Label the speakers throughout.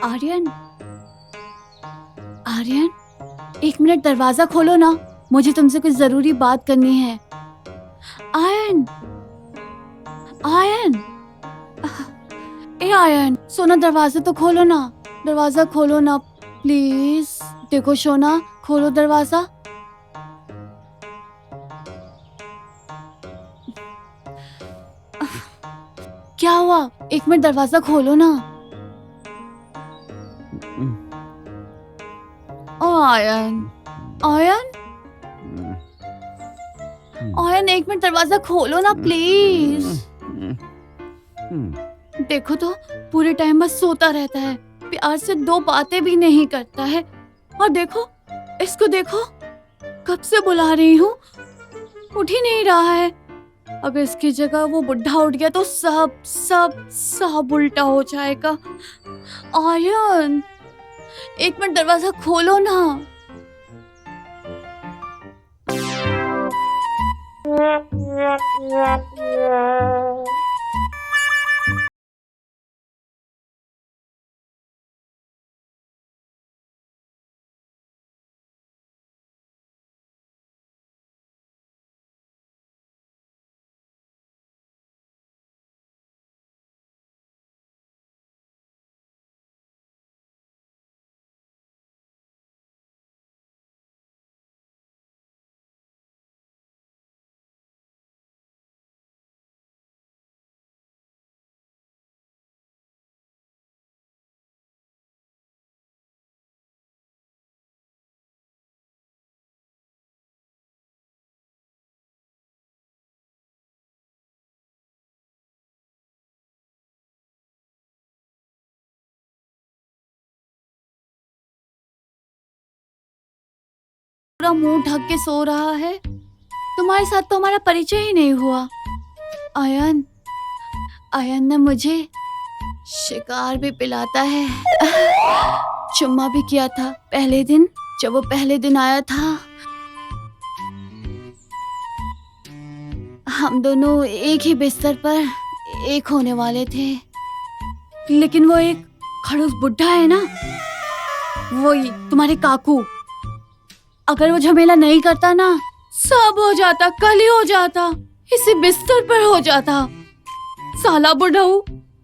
Speaker 1: आर्यन, आर्यन, एक मिनट दरवाजा खोलो ना, मुझे तुमसे कुछ जरूरी बात करनी है। आर्यन, आर्यन, ए आर्यन, सोना दरवाजा तो खोलो ना, दरवाजा खोलो ना प्लीज। देखो सोना, खोलो दरवाजा। क्या हुआ? एक मिनट दरवाजा खोलो ना। आयन, आयन, आयन, एक मिनट दरवाजा खोलो ना प्लीज। देखो तो पूरे टाइम बस सोता रहता है, प्यार से दो बातें भी नहीं करता है। और देखो, इसको देखो, कब से बुला रही हूँ, उठ ही नहीं रहा है। अब इसकी जगह वो बुढ़ा उठ गया तो सब सब सब उल्टा हो जाएगा। आयन, एक मिनट दरवाजा खोलो ना। पूरा मुंह ढक के सो रहा है। तुम्हारे साथ तो हमारा परिचय ही नहीं हुआ। आयन, आयन ने मुझे शिकार भी पिलाता है, चुम्मा भी किया था पहले दिन, जब वो पहले दिन आया था। हम दोनों एक ही बिस्तर पर एक होने वाले थे, लेकिन वो एक खड़ूस बुढ़ा है ना, वही तुम्हारे काकू, अगर वो झमेला नहीं करता ना, सब हो जाता, कल ही हो जाता, इसी बिस्तर पर हो जाता। साला बुढ़ाऊ,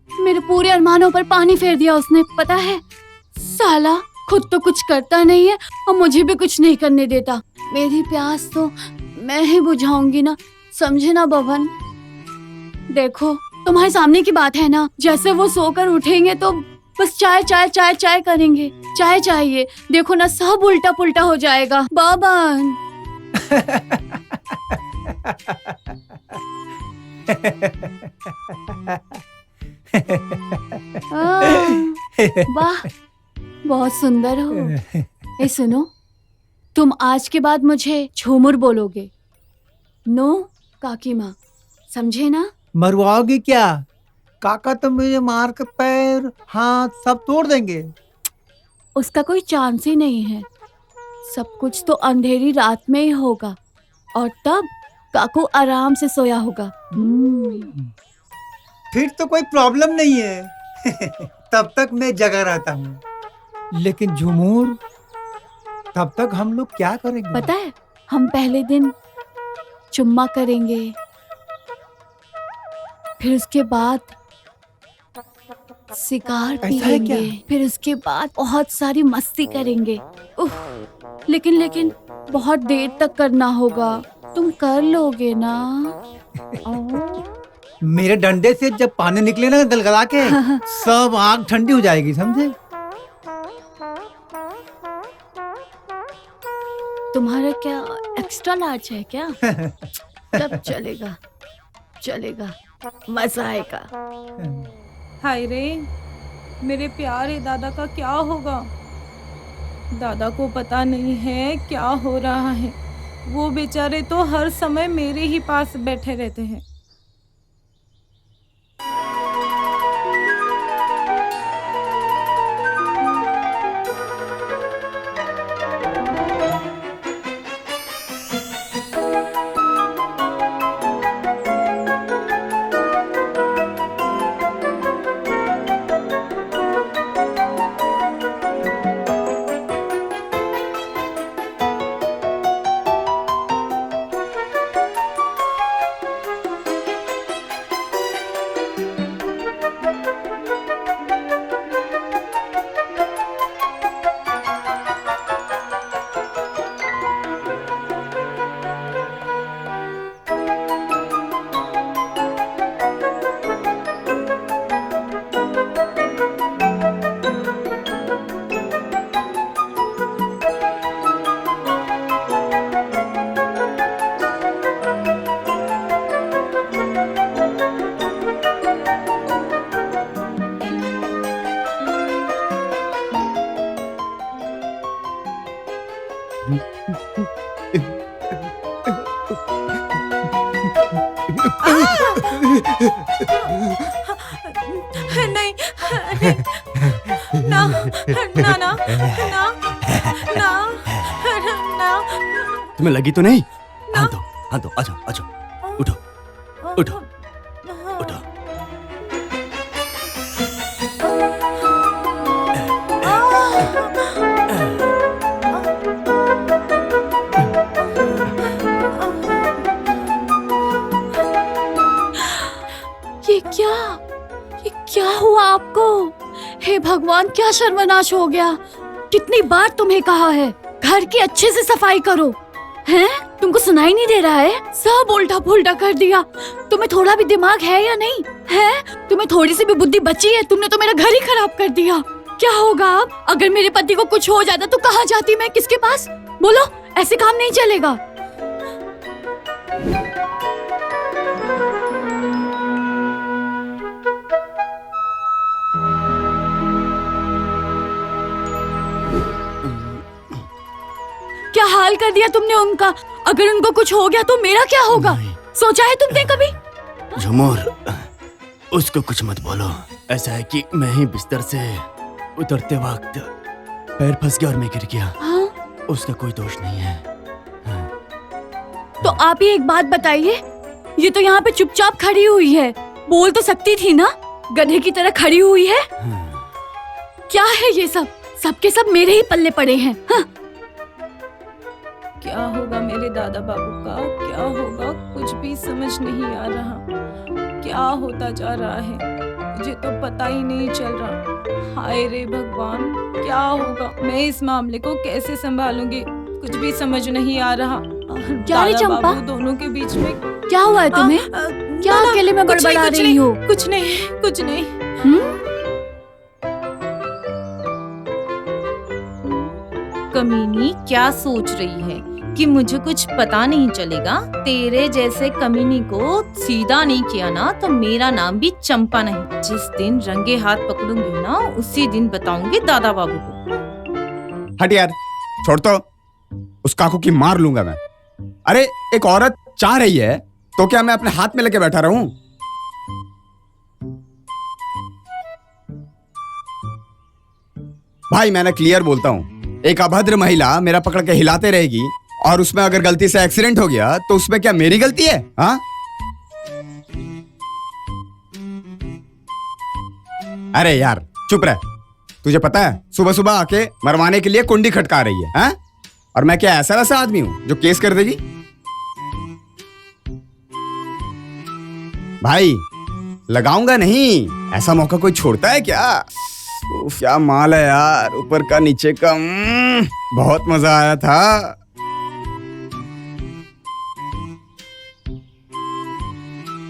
Speaker 1: मेरे पूरे अरमानों पर पानी फेर दिया उसने, पता है? साला खुद तो कुछ करता नहीं है और मुझे भी कुछ नहीं करने देता। मेरी प्यास तो मैं ही बुझाऊंगी ना, समझे ना बबन? देखो, तुम्हारे सामने की बात है ना, जैसे वो सोकर उठेंगे तो बस चाय चाय चाय चाय करेंगे, चाय चाहिए। देखो ना, सब उल्टा पुल्टा हो जाएगा बबन। वाह, बहुत सुंदर हो। ए सुनो, तुम आज के बाद मुझे झूमुर बोलोगे, नो काकी माँ, समझे ना?
Speaker 2: मरवाओगी क्या? काका तो मुझे मार के पैर हाथ सब तोड़ देंगे।
Speaker 1: उसका कोई चांस ही नहीं है। सब कुछ तो अंधेरी रात में ही होगा, और तब काकू आराम से सोया होगा।
Speaker 2: फिर तो कोई प्रॉब्लम नहीं है। तब तक मैं जगा रहता हूँ। लेकिन झुमूर, तब तक हम लोग क्या करेंगे?
Speaker 1: पता है, हम पहले दिन चुम्मा करेंगे, फिर उसके बाद शिकार पिएंगे, फिर उसके बाद बहुत सारी मस्ती करेंगे। लेकिन बहुत देर तक करना होगा। तुम कर लोगे ना?
Speaker 2: मेरे डंडे से जब पानी निकले ना गलगला के, सब आग ठंडी हो जाएगी, समझे?
Speaker 1: तुम्हारा क्या एक्स्ट्रा लार्ज है क्या? तब चलेगा, चलेगा, मजा आएगा।
Speaker 3: हाय रे, मेरे प्यारे दादा का क्या होगा? दादा को पता नहीं है क्या हो रहा है। वो बेचारे तो हर समय मेरे ही पास बैठे रहते हैं। नहीं, ना ना ना ना ना ना।
Speaker 4: तुम्हें लगी तो नहीं?
Speaker 3: ना।
Speaker 4: हाथ दो, आ जाओ, आ जाओ, उठो, उठो, उठो।
Speaker 1: ये क्या हुआ आपको? हे भगवान, क्या सर्वनाश हो गया? कितनी बार तुम्हें कहा है घर की अच्छे से सफाई करो, हैं? तुमको सुनाई नहीं दे रहा है? सब उल्टा पुल्टा कर दिया। तुम्हें थोड़ा भी दिमाग है या नहीं है? तुम्हें थोड़ी सी भी बुद्धि बची है? तुमने तो मेरा घर ही खराब कर दिया। क्या होगा अब अगर मेरे पति को कुछ हो जाता तो कहाँ जाती मैं, किसके पास? बोलो, ऐसे काम नहीं चलेगा। क्या हाल कर दिया तुमने उनका? अगर उनको कुछ हो गया तो मेरा क्या होगा? सोचा है तुमने कभी?
Speaker 4: झुमर, उसको कुछ मत बोलो। ऐसा है कि मैं ही बिस्तर से उतरते वक्त पैर फंस गया और मैं गिर गया।
Speaker 1: हाँ?
Speaker 4: उसका कोई दोष नहीं है।
Speaker 1: तो आप ही एक बात बताइए, ये तो यहाँ पे चुपचाप खड़ी हुई है, बोल तो सकती थी ना? गधे की तरह खड़ी हुई है। क्या है ये सब? सबके सब मेरे ही पल्ले पड़े हैं। हाँ?
Speaker 3: क्या होगा मेरे दादा बाबू का? क्या होगा? कुछ भी समझ नहीं आ रहा। क्या होता जा रहा है मुझे तो पता ही नहीं चल रहा। हाय रे भगवान, क्या होगा? मैं इस मामले को कैसे संभालूंगी? कुछ भी समझ नहीं आ रहा।
Speaker 1: क्या रे
Speaker 3: दादा
Speaker 1: चंपा?
Speaker 3: बाबू दोनों के बीच में
Speaker 1: क्या हुआ है तुम्हें? क्या
Speaker 3: ना,
Speaker 1: अकेले में
Speaker 3: कुछ नहीं,
Speaker 1: बड़बड़ा
Speaker 3: कुछ
Speaker 1: रही
Speaker 3: नहीं,
Speaker 1: हो?
Speaker 3: कुछ नहीं, कुछ नहीं। कमीनी क्या सोच रही है कि मुझे कुछ पता नहीं चलेगा? तेरे जैसे कमीनी को सीधा नहीं किया ना तो मेरा नाम भी चंपा नहीं। जिस दिन रंगे हाथ पकड़ूंगी ना उसी दिन बताऊंगी दादा बाबू को।
Speaker 5: हट यार, छोड़ तो। उस काकू की मार लूंगा मैं। अरे एक औरत चाह रही है तो क्या मैं अपने हाथ में लेके बैठा रहूं? भाई मैंने क्लियर बोलता हूं, एक अभद्र महिला मेरा पकड़ के हिलाते रहेगी और उसमें अगर गलती से एक्सीडेंट हो गया तो उसमें क्या मेरी गलती है? हाँ? अरे यार चुप रह। तुझे पता है सुबह सुबह आके मरवाने के लिए कुंडी खटका रही है, हाँ? और मैं क्या ऐसा वैसा आदमी हूं जो केस कर देगी? भाई लगाऊंगा नहीं, ऐसा मौका कोई छोड़ता है क्या? उफ, क्या माल है यार, ऊपर का नीचे का। बहुत मजा आया था।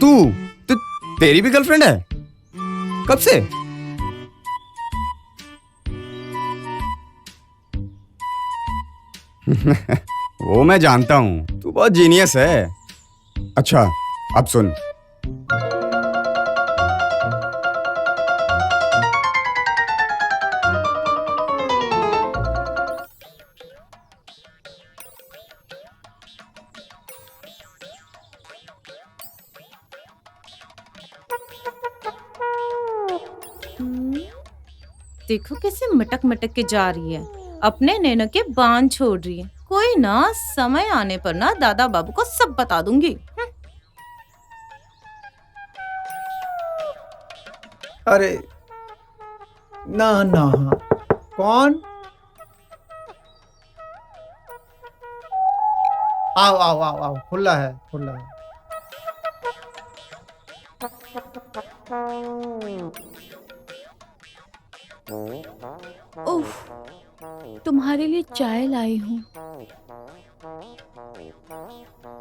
Speaker 5: तू तेरी भी गर्लफ्रेंड है? कब से? वो मैं जानता हूं, तू बहुत जीनियस है। अच्छा अब सुन,
Speaker 3: देखो कैसे मटक मटक के जा रही है, अपने नैनो के बांध छोड़ रही है। कोई ना, समय आने पर ना दादा बाबू को सब बता दूंगी।
Speaker 2: अरे ना ना, कौन? आओ आओ आओ आओ, खुला है, खुला है।
Speaker 1: उफ, तुम्हारे लिए चाय लाई हूँ।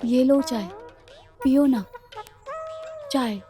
Speaker 1: ये लो चाय, पियो ना चाय।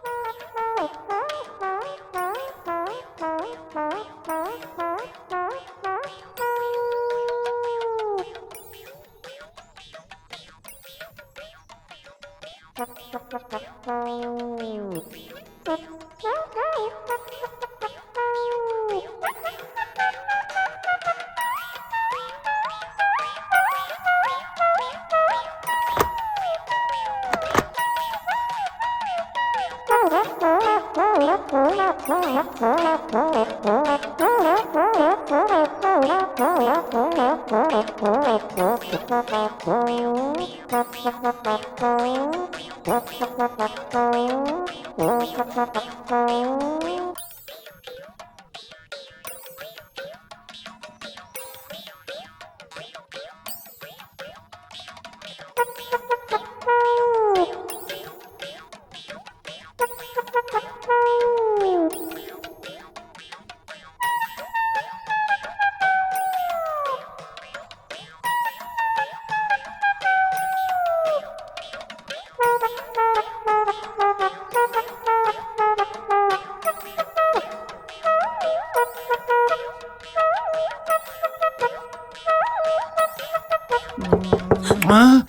Speaker 2: हाँ?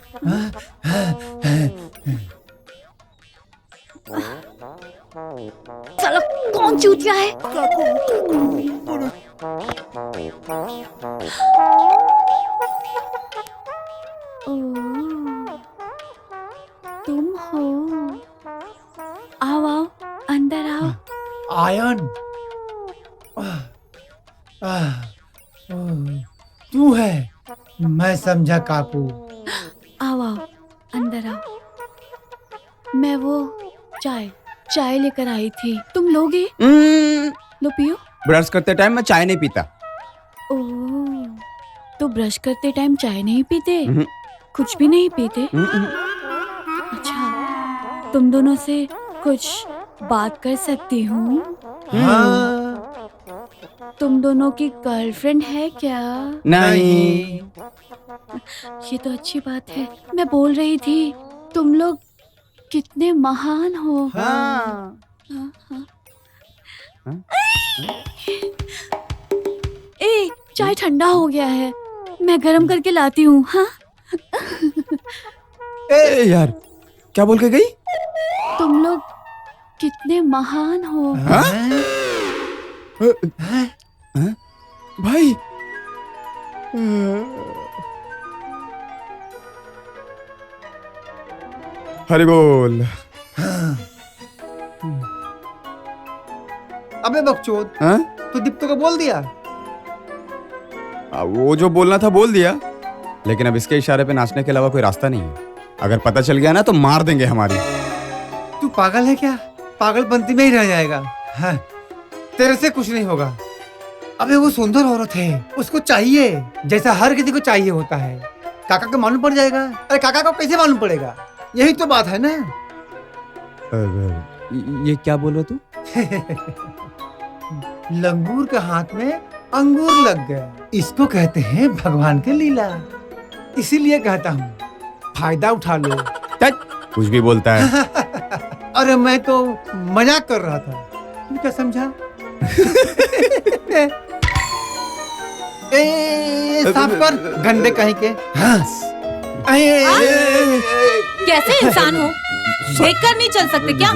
Speaker 1: साला कौन चूतिया है? ओह, तुम हो। आओ आओ, अंदर आओ।
Speaker 2: आयन तू है? मैं समझा काकू।
Speaker 1: आओ आओ, अंदर आओ। मैं वो चाय लेकर आई थी, तुम लोगे? लो पियो।
Speaker 5: ब्रश करते टाइम मैं चाय नहीं पीता।
Speaker 1: ओह, तो ब्रश करते टाइम चाय नहीं पीते?
Speaker 5: हम्म।
Speaker 1: कुछ भी नहीं पीते? अच्छा, तुम दोनों से कुछ बात कर सकती हूँ?
Speaker 2: हाँ?
Speaker 1: तुम दोनों की गर्लफ्रेंड है क्या?
Speaker 5: नहीं।
Speaker 1: ये तो अच्छी बात है। मैं बोल रही थी, तुम लोग कितने महान हो।
Speaker 2: हाँ।
Speaker 1: हाँ, हाँ।
Speaker 5: हाँ?
Speaker 1: ए, चाय ठंडा हो गया है, मैं गरम करके लाती हूँ। हाँ,
Speaker 5: ए यार, क्या बोल के गई?
Speaker 1: तुम लोग कितने महान हो।
Speaker 5: हाँ?
Speaker 2: हाँ?
Speaker 5: भाई हरि बोल।
Speaker 2: अबे बकचोद,
Speaker 5: हाँ?
Speaker 2: तू दीप्तो को बोल दिया?
Speaker 5: वो जो बोलना था बोल दिया, लेकिन अब इसके इशारे पे नाचने के अलावा कोई रास्ता नहीं है। अगर पता चल गया ना तो मार देंगे हमारी।
Speaker 2: तू पागल है क्या? पागलपंती में ही रह जाएगा। हाँ, तेरे से कुछ नहीं होगा। अबे वो सुंदर औरत है, उसको चाहिए जैसा हर किसी को चाहिए होता है। काका को मालूम पड़ जाएगा। अरे काका को कैसे मालूम पड़ेगा? यही तो बात है ना।
Speaker 5: ये क्या बोल रहा तू?
Speaker 2: लंगूर के हाथ में अंगूर लग गए, इसको कहते हैं भगवान के लीला। इसीलिए कहता हूँ, फायदा उठा लो।
Speaker 5: कुछ भी बोलता है।
Speaker 2: अरे मैं तो मजाक कर रहा था, तू क्या समझा? ए, साफ कर गंदे कहीं के। हाँ।
Speaker 3: कैसे इंसान हो? देखकर नहीं चल सकते क्या?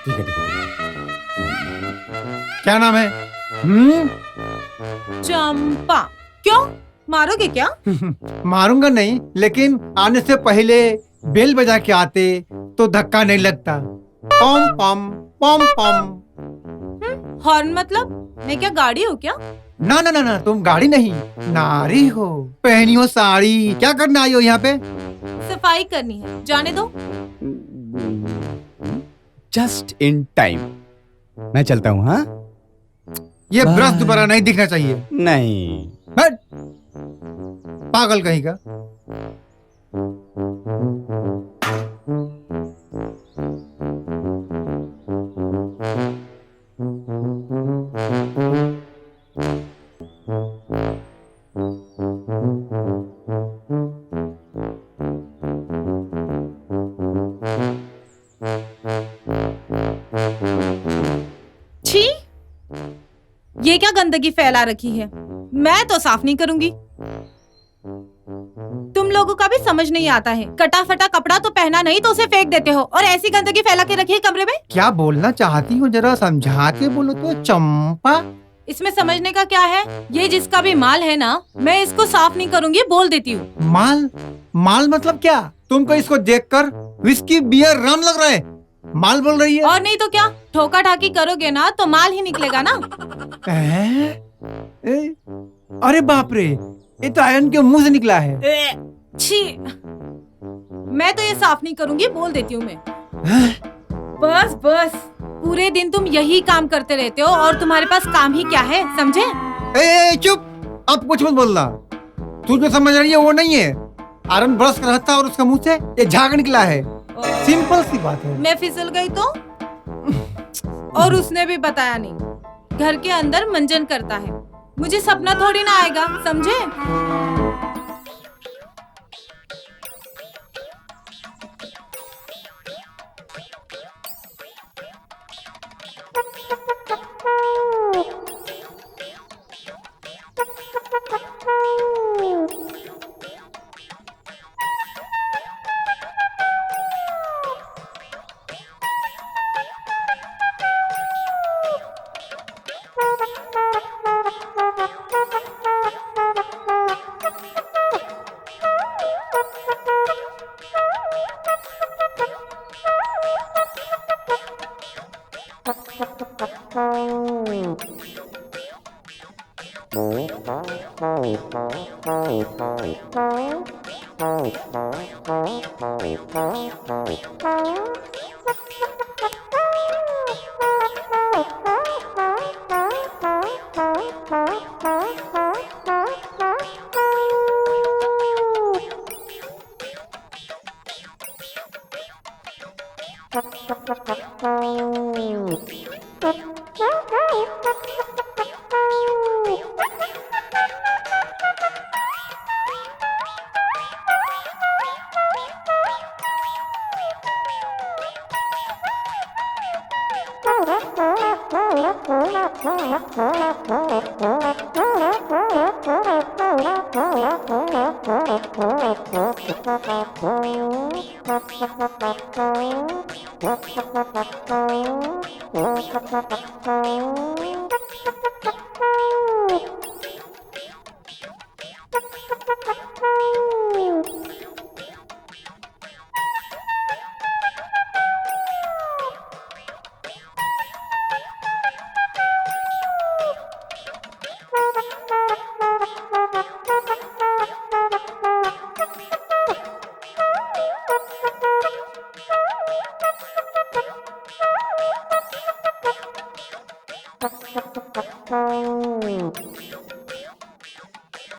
Speaker 5: ठीक है।
Speaker 2: क्या नाम है?
Speaker 3: चंपा। क्यों मारोगे क्या?
Speaker 2: मारूंगा नहीं, लेकिन आने से पहले बेल बजा के आते तो धक्का नहीं लगता। पम पम पम पम।
Speaker 3: हॉर्न मतलब? मैं क्या गाड़ी हूँ क्या?
Speaker 2: ना ना ना ना, तुम गाड़ी नहीं, नारी हो। पहनी हो साड़ी। क्या करने आई हो यहाँ पे?
Speaker 3: सफाई करनी है, जाने दो।
Speaker 5: Just in time. मैं चलता हूँ। हाँ,
Speaker 2: ये
Speaker 5: बाय।
Speaker 2: ब्रश दोबारा नहीं दिखना चाहिए।
Speaker 5: नहीं।
Speaker 2: हट, पागल कहीं का।
Speaker 3: छी, ये क्या गंदगी फैला रखी है? मैं तो साफ नहीं करूंगी। तुम लोगों का भी समझ नहीं आता है। कटा फटा कपड़ा तो पहना नहीं तो उसे फेंक देते हो, और ऐसी गंदगी फैला के रखी है कमरे में।
Speaker 2: क्या बोलना चाहती हो, जरा समझा के बोलो तो। चंपा,
Speaker 3: इसमें समझने का क्या है? ये जिसका भी माल है ना, मैं इसको साफ नहीं करूंगी, बोल देती हूँ।
Speaker 2: माल? माल मतलब क्या? तुमको इसको देखकर विस्की बियर रम लग रहा है। माल बोल रही है।
Speaker 3: और नहीं तो क्या, ठोका ठाकी करोगे ना तो माल ही निकलेगा ना।
Speaker 2: ए? अरे बाप रे, ये तो आयन के मुंह से निकला है।
Speaker 3: छी, मैं तो ये साफ नहीं करूंगी, बोल देती हूँ मैं। बस बस, पूरे दिन तुम यही काम करते रहते हो और तुम्हारे पास काम ही क्या है, समझे?
Speaker 2: ए चुप, अब कुछ मत बोलना। तू जो समझ रही है वो नहीं है। आयरन ब्रश कर रहा था और उसका मुंह से ये झाग निकला है। सिंपल सी बात है।
Speaker 3: मैं फिसल गई तो? और उसने भी बताया नहीं। घर के अंदर मंजन करता है, मुझे सपना थोड़ी ना आएगा, समझे?